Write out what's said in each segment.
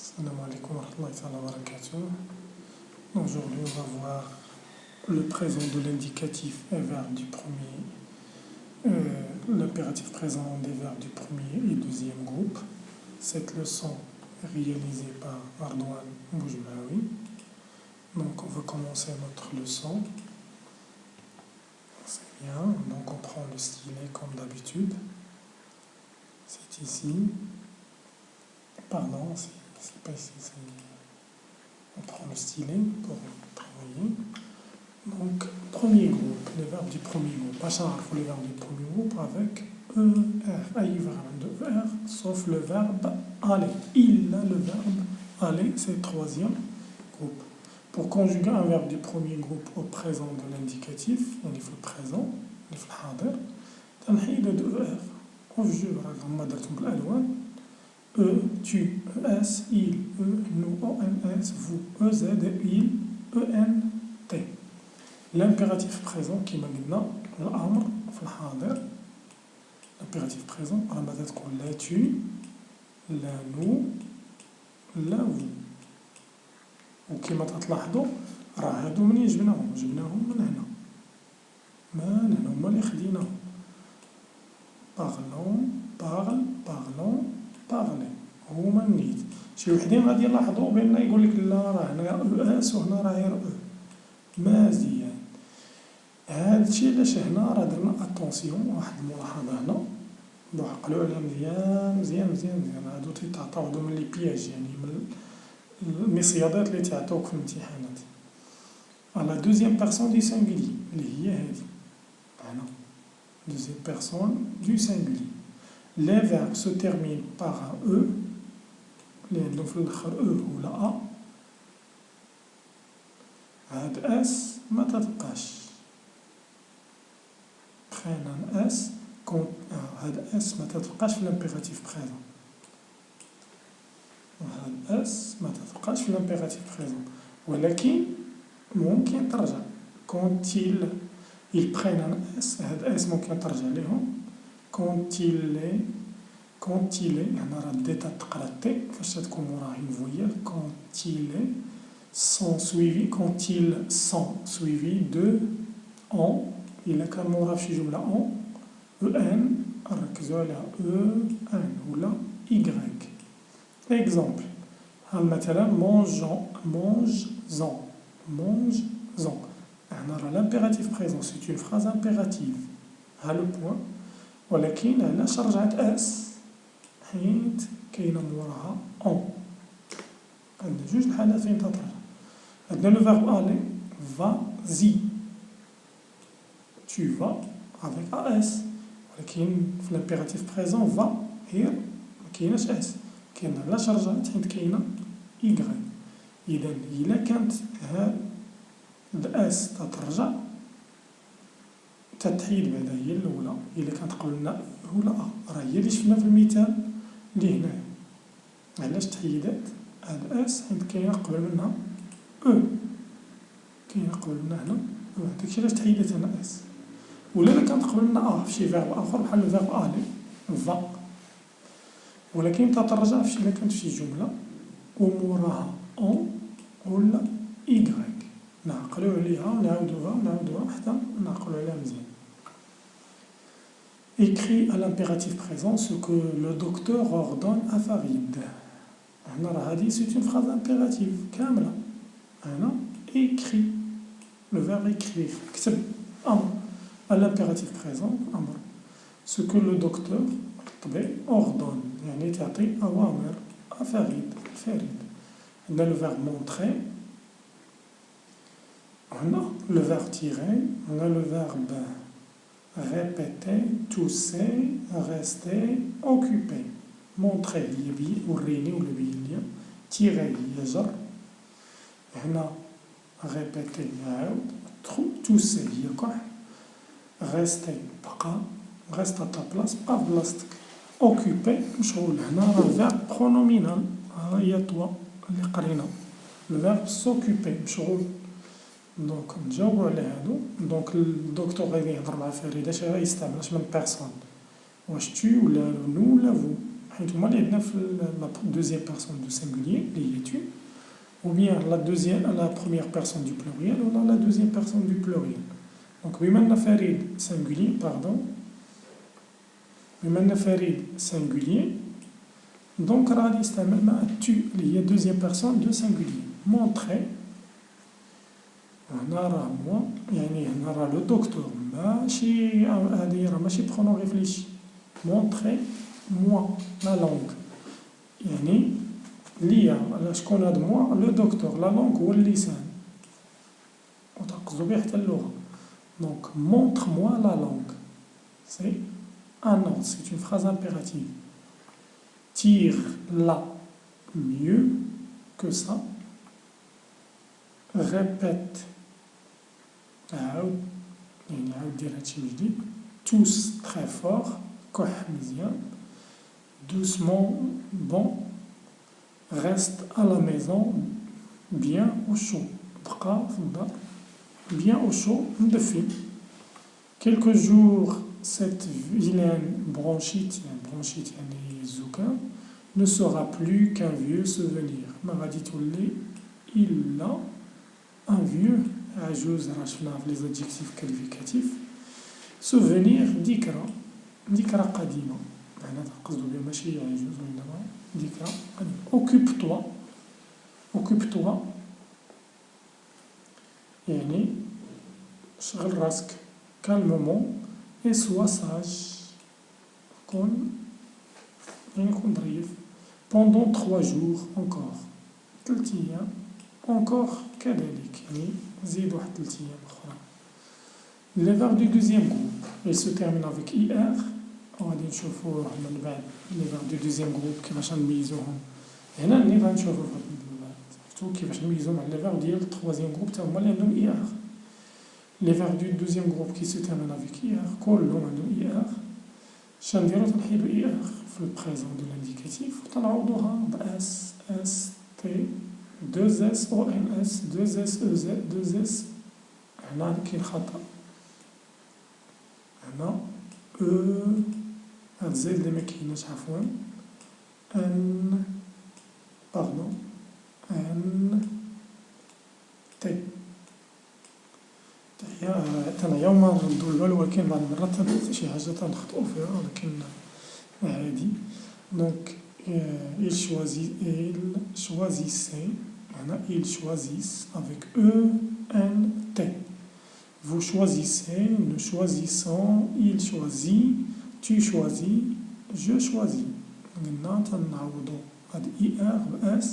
Salam alaikum wa rahmatullahi wa barakatuh. Aujourd'hui, on va voir le présent de l'indicatif et verbe du premier, l'impératif présent des verbes du premier et deuxième groupe. Cette leçon est réalisée par Ardouane Boujmaoui. Donc, on va commencer notre leçon. C'est bien. Donc, on prend le stylet comme d'habitude. C'est ici. Pardon, c'est pas ici. On prend le stylet pour travailler. Donc, premier groupe, les verbes du premier groupe. Pas ça, les verbes du premier groupe avec ER. Aïe, verbe de ER, sauf le verbe aller. Il a le verbe aller, c'est le troisième groupe. Pour conjuguer un verbe du premier groupe au présent de l'indicatif, on dit le présent, on dit le hadir, تنحيد de ER. On joue, par exemple, madaratum بالألوان. Tu, ES, il, nous, ONS, vous, EZ, il, ENT. L'impératif présent qui m'a dit l'amr, الحاضر. L'impératif présent, on va dire la tu, la nous, la vous. وكما تلاحظوا راه هادو منين جبناهم من هنا هما اللي خديناهم parlons parler هما النيت شي وحدين غادي يلاحظوا بان يقول لك لا راه هنا او اس وهنا راه غير او مزيان هادشي علاش هنا راه درنا اتونسيون واحد الملاحظه هنا عقلوا عليها مزيان هادو تيتعطاو هادو من لي بياج يعني من المصيادات اللي تعطوك في الامتحانات على دوزيام بيرسون دي سانغولي اللي هي هادي هنا deuxième personne du singulier. Les verbes se terminent par un E, les E ou la A. هاد S ما تتبقاش. Prenne un S, هاد S ما تتبقاش في l'impératif présent. هاد S ما تتبقاش في l'impératif présent. ولكن ممكن ترجع. Quand ils prennent un S, هاد S ممكن ترجع لهم quand il est يعني راه ديتا تقرا تي فاش تكون موراها une voyelle quand ils sont suivis de en إلا كان موراه في شي جملة en ان ركزوا على ان ولا y exemple ها مثلا mangeons l'impératif présent, c'est une phrase impérative. ها le point. ولكن علاش رجعت اس؟ حيت كاينه موراها اون. عندنا جوج الحالات فين تترجع. عندنا لو فيرب aller, vas-y. Tu vas avec AS. ولكن في l'impératif présent va here ما كايناش اس. كاين علاش رجعت؟ حيت كاينه y. إذا إلا كانت هاد اس تترجع تتحيد بعدا هي الاولى الا كانت قبلنا ولا راه هي اللي شفنا في المثال اللي هنايا علاش تحيدات هاد اس حيت كاينه قبل منها كاينه قبل منها هنا داكشي علاش تحيدات هنا اس ولا كانت قبل منها في شي فيرب اخر بحال الفيرب الي فا ولكن تترجع في الا كانت في شي جمله وموراها اون ولا y نعقلوا عليها ونعاودوها حتى نعقلوا عليها مزيان. Écrit à l'impératif présent ce que le docteur ordonne à Farid. هنا راه هادي c'est une phrase impérative كاملة. هنا écrit le verbe écrire كتب أمر à l'impératif présent أمر ce que le docteur الطبيب ordonne يعني تعطي أوامر à Farid. هنا le verbe montrer. On a le verbe tirer, on a le verbe répéter, tousser, rester, occuper. Montrer, يبي وريني ولا بيني. Tirer, يجر. هنا répéter يعاود. Tousser يكح. Rester بقى. Reste à ta place بقى في بلاصتك. Occuper مشغول. هنا راه verbe pronominal. ها هي توا اللي قرينا. Le verbe s'occuper مشغول. دونك نجاوبو على هادو دونك الدكتور غادي يهضر مع فريدة اش غيستعمل اش من بيرسون واش tu ولا نو ولا فو حيث هما اللي عندنا في la deuxième personne du singulier اللي هي tu, ou bien la première personne du pluriel ou la deuxième personne du pluriel. Donc بما أن فريد singulier, pardon, بما أن فريد singulier, donc غادي يستعمل مع tu اللي هي deuxième personne de singulier. Montrer, هنا راه moi, يعني هنا راه لو دكتور ماشي هادي راه ماشي برونون ريفليشي. Montrer moi la langue, يعني ليا شكون هاد moi لو دكتور، لا لونغ هو اللسان وتقصدو بيه حتى اللغة. Donc montre-moi la langue, c'est un ordre, c'est une phrase impérative. Tire-la mieux que ça. Répète, عاود يعني عاود دير هادشي من جديد. Tous très fort, كح مزيان. Doucement, bon. Reste à la maison, bien au chaud. بقى في الدار bien au chaud, مدفي. Quelques jours, cette vilaine bronchite يعني الزكام, ne sera plus qu'un vieux souvenir. ما غادي تولي إلا un vieux, عجوز راه شفناها في les adjectifs qualificatifs. Souvenir, ذكرى قديمة. معناتها تقصدو بها ماشي عجوز وإنما ذكرى قديمة. Occupe-toi يعني شغل راسك calmement et sois sage. كون ظريف. Pendant 3 jours encore. 3 أيام. Encore كذلك يعني زيد واحد 3 أيام أخرى. Les verbes du deuxième groupe, ils se terminent avec IR. غادي نشوفو من بعد les verbes du deuxième groupe كيفاش نميزوهم. هنا اللي غنشوفو كيفاش نميزو مع les verbes ديال التروازيام جروب تا هما اللي عندهم IR. Les verbes du deuxième groupe qui se terminent avec IR كلهم عندهم IR. شنديرو تنحيدو IR في البريزون دو l'indicatif وتنعوضوها ب S, S, T, 2S, ONS, 2S, EZ, 2S. هنا كاين خطأ. هنا هاد زيد اللي مكايناش عفوا N pardon N T. تنعياو ما نردو البال ولكن بعض المرات شي حاجة تنخطئو فيها ولكن عادي. Donc il choisissait هنا ils choisissent avec E N T. Vous choisissez, nous choisissons, il choisit, tu choisis, je choisis. قلنا تنعوضو هاد IR ب S,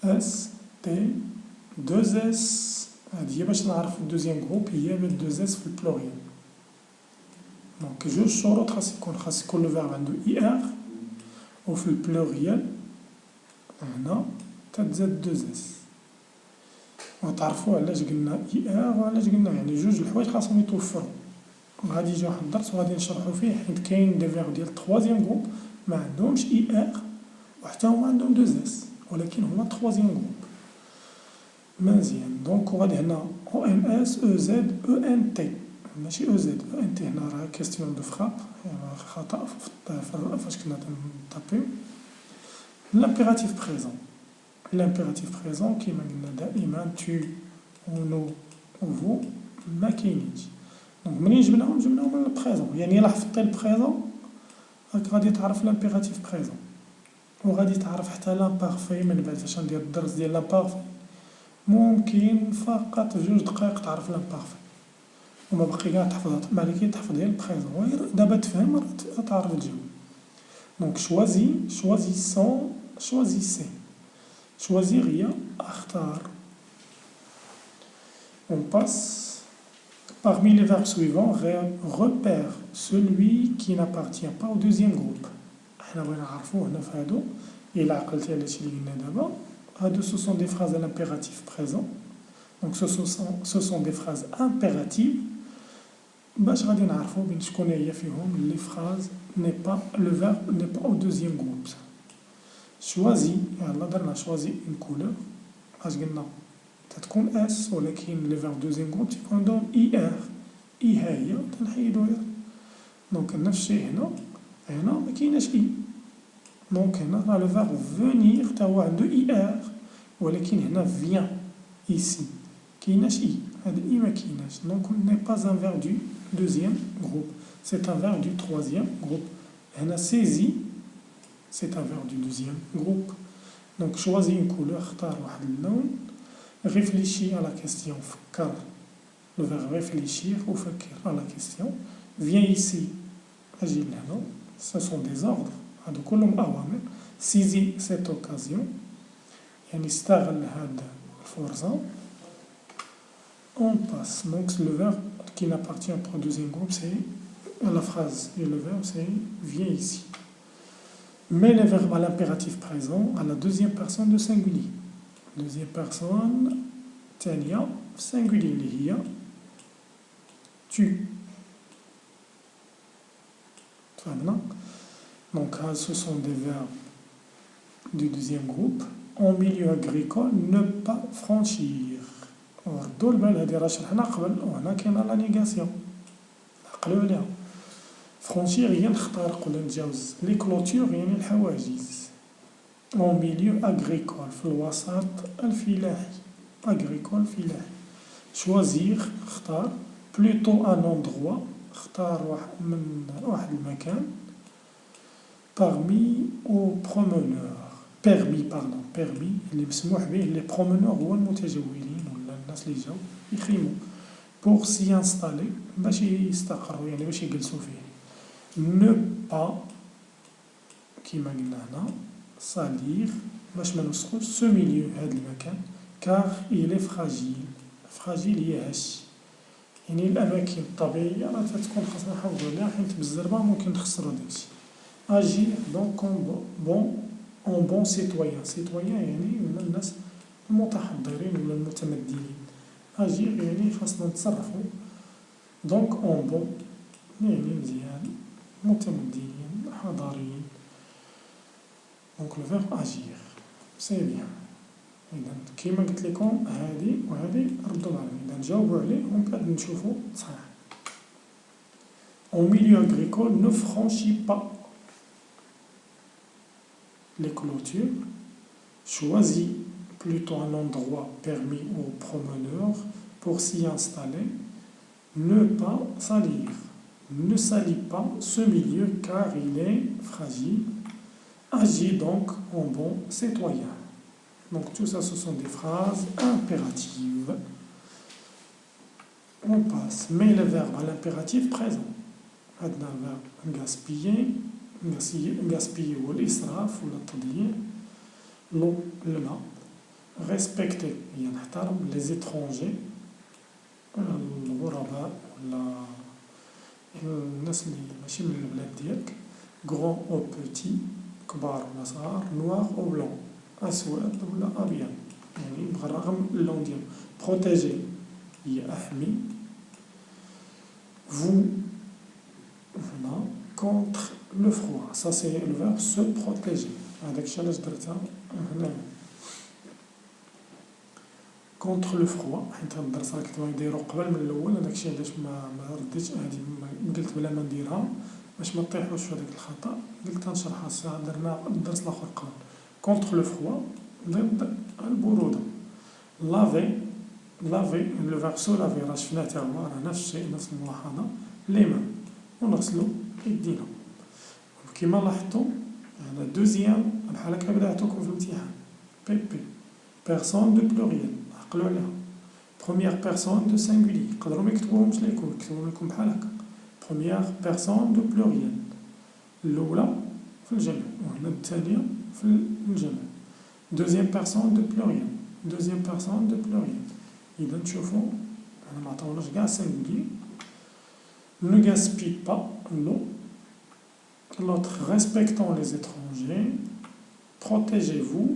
S, T, 2S. هادي هي باش نعرفو الدوزيام جروب هي ب 2S في البلوريال. دونك جوج شروط خاص يكون لو فيرب عندو IR وفي البلوريال هنا تتزاد 2S. وتعرفوا علاش قلنا IR وعلاش قلنا يعني جوج الحوايج خاصهم يتوفروا. غادي يجي واحد الدرس وغادي نشرحو فيه حيت كاين دي فيرب ديال التروازيام جروب ما عندهمش IR وحتى هما عندهم 2S ولكن هما تروازيام جروب. مزيان دونك وغادي هنا ONS EZ ENT ماشي EZ ENT. هنا راه كيستيون دو فراب خطأ فاش كنا تنطابيو. لامبيراتيف بريزون. L'impératif présent كيما قلنا دائما tu ou nous ou vous ما كاينينش. دونك منين جبناهم من البريزون يعني الا حفظتي البريزون راك غادي تعرف لامبيراتيف بريزون وغادي تعرف حتى لامبارفي. من بعد فاش ندير الدرس ديال لامبارفي ممكن فقط 2 دقائق تعرف لامبارفي وما باقي كاع تحفظها مالكين تحفظ غير البريزون غير دابا تفهم تعرف الجو. دونك شوازي شوازيسون شوازيسي. Choisir هي اختار. On passe parmi les verbes suivants. Repère celui qui n'appartient pas au deuxième groupe. حنا بغينا نعرفو هنا في هادو إلا عقلتي على هادشي اللي قلنا دابا. هادو ce sont des phrases à l'impératif présent. Donc ce sont des phrases impératives. باش غادي نعرفو بين شكون هي فيهم les phrases n'est pas le verbe n'est pas au deuxième groupe. Choisis, يلا درنا choisis une couleur. اش قلنا تتكون اس ولكن لي فيرب دوزيام جروب تيكون عندهم IR. ها هي تنحيدو غير. دونك نفس الشيء هنا ما كايناش دونك هنا راه لو فيرب فونيغ تا هو عندو اي ار ولكن هنا فيان ايسي كايناش اي هاد اي ما كايناش دونك ني با ان فيرب دو دوزيام غروب سي ان فيرب دو تروازيام غروب هنا سيزي سي ان فيرب دو دوزيام غروب دونك شوازي اون كولور اختار واحد اللون réfléchis à la question فكر le verbe réfléchir وفكر à la question viens ici اجي لهنا ce sont des ordres هادو كلهم أوامر saisis cette occasion يعني استغل هاد الفرصة on passe donc le verbe qui n'appartient pas au deuxième groupe c'est la phrase et le verbe c'est viens ici mais le verbe à l'impératif présent à la deuxième personne de singulier deuxième personne تانية singulier اللي هي tu فهمنا donc ce sont des verbes du deuxième groupe en milieu agricole ne pas franchir ردوا البال هادي راه شرحنا قبل وهنا كاينه لا نيغاسيون عقلوا عليها فرونشير هي نخترق ولا نتجاوز لي كلوتور يعني الحواجز en milieu agricole في الوسط الفلاحي agricole فلاحي choisir اختار plutôt un endroit اختار واحد المكان parmi aux promeneurs permis اللي مسموح به لي برومونور هو المتجولين ولا الناس اللي جاو يخيموا pour s'y installer باش يستقروا يعني باش يجلسوا فيه ne pas كيما قلنا هنا salir باش ما نوسخوش ce milieu هذا المكان car il est fragile هي هش يعني الأماكن الطبيعية راه تتكون خاصنا نحافظوا عليها حيت بالزربة ممكن نخسروا داكشي agir donc en bon citoyen يعني من الناس المتحضرين ولا المتمدنين agir يعني خاصنا نتصرفوا donc en bon يعني مزيان متمدنين حضاريين donc le verbe agir c'est bien إذا كيما قلت لكم هادي وهادي ردوا معايا إذا نجاوبوا عليه ومن بعد نشوفوا صحيح en milieu agricole ne franchis pas les clôtures choisis plutôt un endroit permis aux promeneurs pour s'y installer ne pas salir ne salis pas ce milieu car il est fragile agis donc en bon citoyen. Donc tout ça, ce sont des phrases impératives. On passe. Mais le verbe à l'impératif présent. عندنا verbe gaspiller ou l'israf ou la tadiyya. L'eau, الماء. Respecter يعني نحترم les étrangers. الغرباء ولا الناس اللي ماشي من البلاد ديالك. Grand ou petit. كبار ولا صغار. Noir ou blanc. أسود ولا أبيض يعني بالرغم اللون ديالو بروتيجي هي أحمي vous هنا contre le froid ça c'est le verbe se protéger هذاك الشيء علاش درتها هنا contre le froid حيت هاد الدرس راه كنت غنديرو قبل من الأول هذاك الشيء علاش ما رديتش هادي قلت بلا ما نديرها باش ما طيحوش في هذاك الخطأ قلت غنشرحها الساعة درنا الدرس الآخر قبل contre le froid ضد البرودة laver le verbe se laver راه شفناه تا هو راه نفس الشيء نفس الملاحظة les mains ونغسلو يدينا كيما لاحظتو هنا دوزيام بحال هكا بداتوكم في الامتحان بي personne de pluriel عقلوا عليها première personne de singulier يقدروا ما يكتبوهمش ليكم يكتبوهم لكم بحال هكا première personne de pluriel الأولى في الجمع وهنا الثانية في الجمع deuxième personne de pluriel deuxième personne de pluriel إذا تشوفوا هنا ما عطاوناش كاع singulier ne gaspille pas l'eau l'autre respectons les étrangers protégez-vous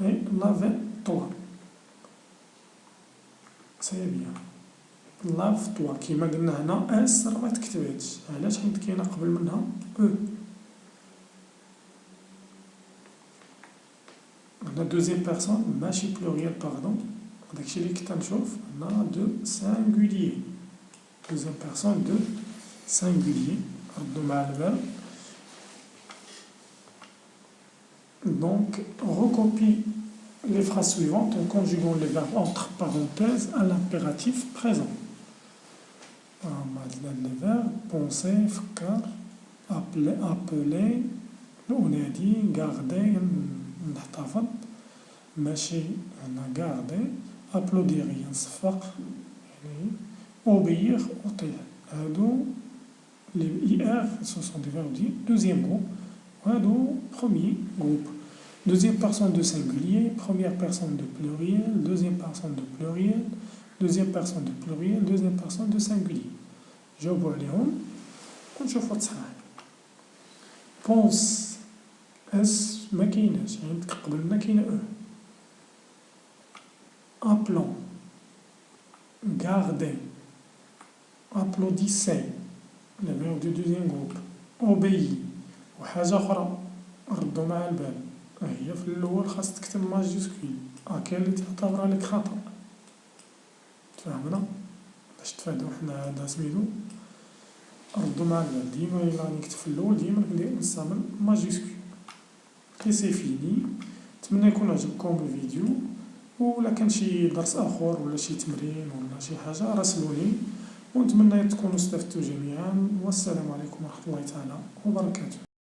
et lave-toi c'est bien lave-toi كيما قلنا هنا اس راه ما تكتباتش علاش حيت كاينه قبل منها او هنا دوزيام بيرسون ماشي بلوريال باردون داكشي اللي كنت نشوف هنا دو سانغوليي دوزيام بيرسون دو سانغوليي ردوا مع البال Donc, recopie les phrases suivantes en conjuguant les verbes entre parenthèses à l'impératif présent. Les verbes penser, فكر, appeler, أنادي, garder, نحتفظ, ماشي أنا garder, applaudir ينصفق, obéir, أطيع. هادو les IR, ce sont des verbes du deuxième groupe. Hado, premier groupe. Deuxième personne de singulier, première personne de pluriel, deuxième personne de pluriel, deuxième personne de pluriel, deuxième personne de singulier. جاوبوا عليهم ونشوفوا التصحيح. pense اس ما كايناش يعني قبل ما كاينه appelant garder applaudissez le verbe du deuxième groupe obéir وحاجه اخرى ردوا مع البال هي في الاول خاص تكتب ماجيسكول كاين اللي تعتبرها لك خطا تفهمنا باش تفادوا حنا هذا سميتو ردوا مع البال ديما الا راني نكتب في الاول ديما نستعمل ماجيسكول كي سي فيني. نتمنى يكون عجبكم الفيديو ولا كان شي درس اخر ولا شي تمرين ولا شي حاجه راسلوني ونتمنى تكونوا استفدتوا جميعا والسلام عليكم ورحمه الله تعالى وبركاته.